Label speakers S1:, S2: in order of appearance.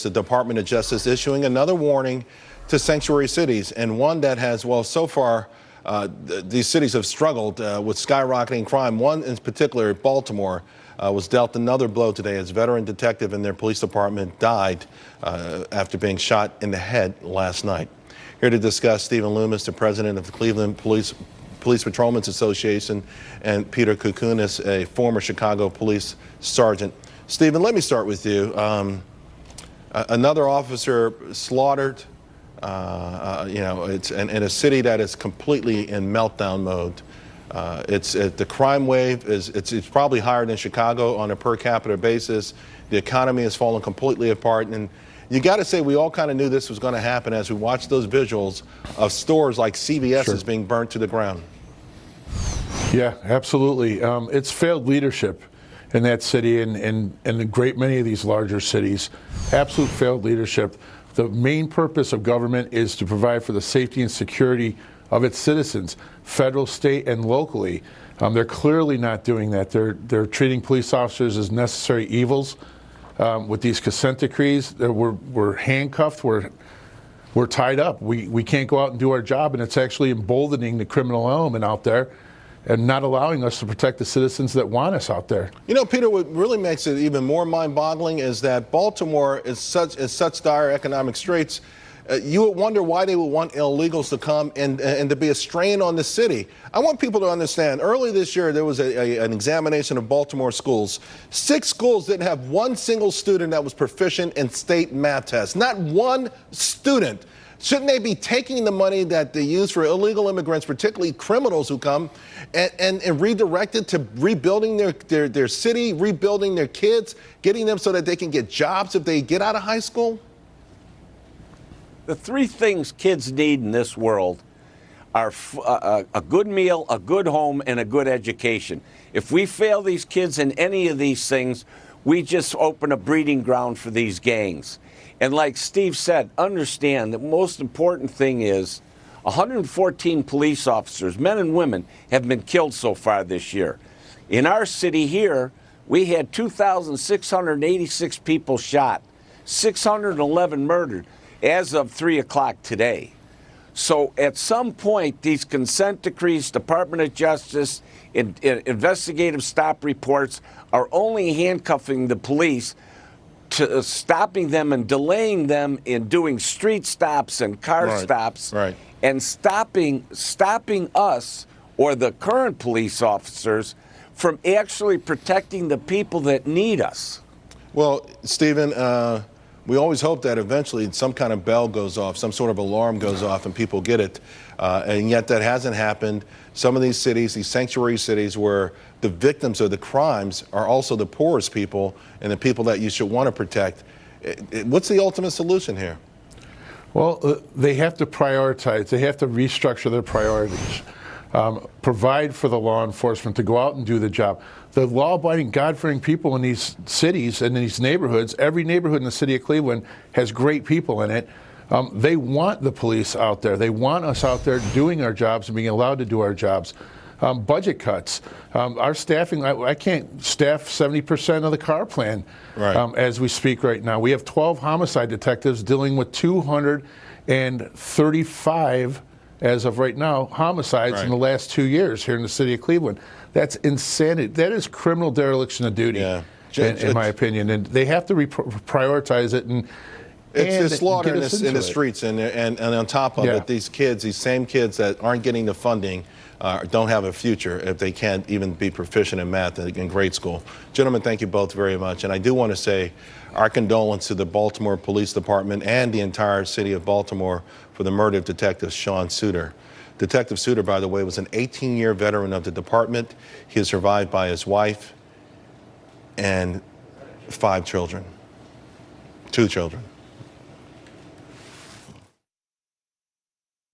S1: The Department of Justice issuing another warning to sanctuary cities, and one that has, well, so far, these cities have struggled with skyrocketing crime. One in particular, Baltimore, was dealt another blow today as a veteran detective in their police department died after being shot in the head last night. Here to discuss, Stephen Loomis, the president of the Cleveland Police Patrolmen's Association, and Peter Kukunis, a former Chicago police sergeant. Stephen, let me start with you. Another officer slaughtered, it's in a city that is completely in meltdown mode. The crime wave it's probably higher than Chicago on a per capita basis. The economy has fallen completely apart, and you got to say we all kind of knew this was going to happen as we watched those visuals of stores like CVS's being burnt to the ground.
S2: Yeah, absolutely. It's failed leadership in that city and a great many of these larger cities. Absolute failed leadership. The main purpose of government is to provide for the safety and security of its citizens, federal, state, and locally. They're clearly not doing that. They're treating police officers as necessary evils with these consent decrees. We're handcuffed. We're tied up. We can't go out and do our job, and it's actually emboldening the criminal element out there and not allowing us to protect the citizens that want us out there.
S1: You know, Peter, what really makes it even more mind-boggling is that Baltimore is such dire economic straits. You would wonder why they would want illegals to come and to be a strain on the city. I want people to understand, early this year there was an examination of Baltimore schools. 6 schools didn't have one single student that was proficient in state math tests. Not one student. Shouldn't they be taking the money that they use for illegal immigrants, particularly criminals who come, and redirect it to rebuilding their city, rebuilding their kids, getting them so that they can get jobs if they get out of high school?
S3: The 3 things kids need in this world are a good meal, a good home, and a good education. If we fail these kids in any of these things, we just open a breeding ground for these gangs. And like Steve said, understand the most important thing is 114 police officers, men and women, have been killed so far this year. In our city here, we had 2,686 people shot, 611 murdered as of 3 o'clock today. So at some point, these consent decrees, Department of Justice, investigative stop reports are only handcuffing the police to stopping them and delaying them in doing street stops and car stops, and stopping us or the current police officers from actually protecting the people that need us.
S1: Well, Stephen, we always hope that eventually some kind of bell goes off, some sort of alarm goes off, and people get it. And yet that hasn't happened. Some of these cities, these sanctuary cities where the victims of the crimes are also the poorest people and the people that you should want to protect. What's the ultimate solution here?
S2: Well, they have to prioritize. They have to restructure their priorities. Provide for the law enforcement to go out and do the job. The law-abiding, God-fearing people in these cities and in these neighborhoods, every neighborhood in the city of Cleveland has great people in it. They want the police out there. They want us out there doing our jobs and being allowed to do our jobs. Budget cuts. Our staffing, I can't staff 70% of the car plan as we speak right now. We have 12 homicide detectives dealing with 235 as of right now, homicides in the last 2 years here in the city of Cleveland. That's insanity. That is criminal dereliction of duty, in my opinion. And they have to prioritize it. And
S1: it's slaughter in the streets. And on top of it, these kids, these same kids that aren't getting the funding, don't have a future if they can't even be proficient in math in grade school. Gentlemen, thank you both very much. And I do want to say our condolence to the Baltimore Police Department and the entire city of Baltimore for the murder of Detective Sean Suter. Detective Suter, by the way, was an 18-year veteran of the department. He is survived by his wife and 5 children, 2 children.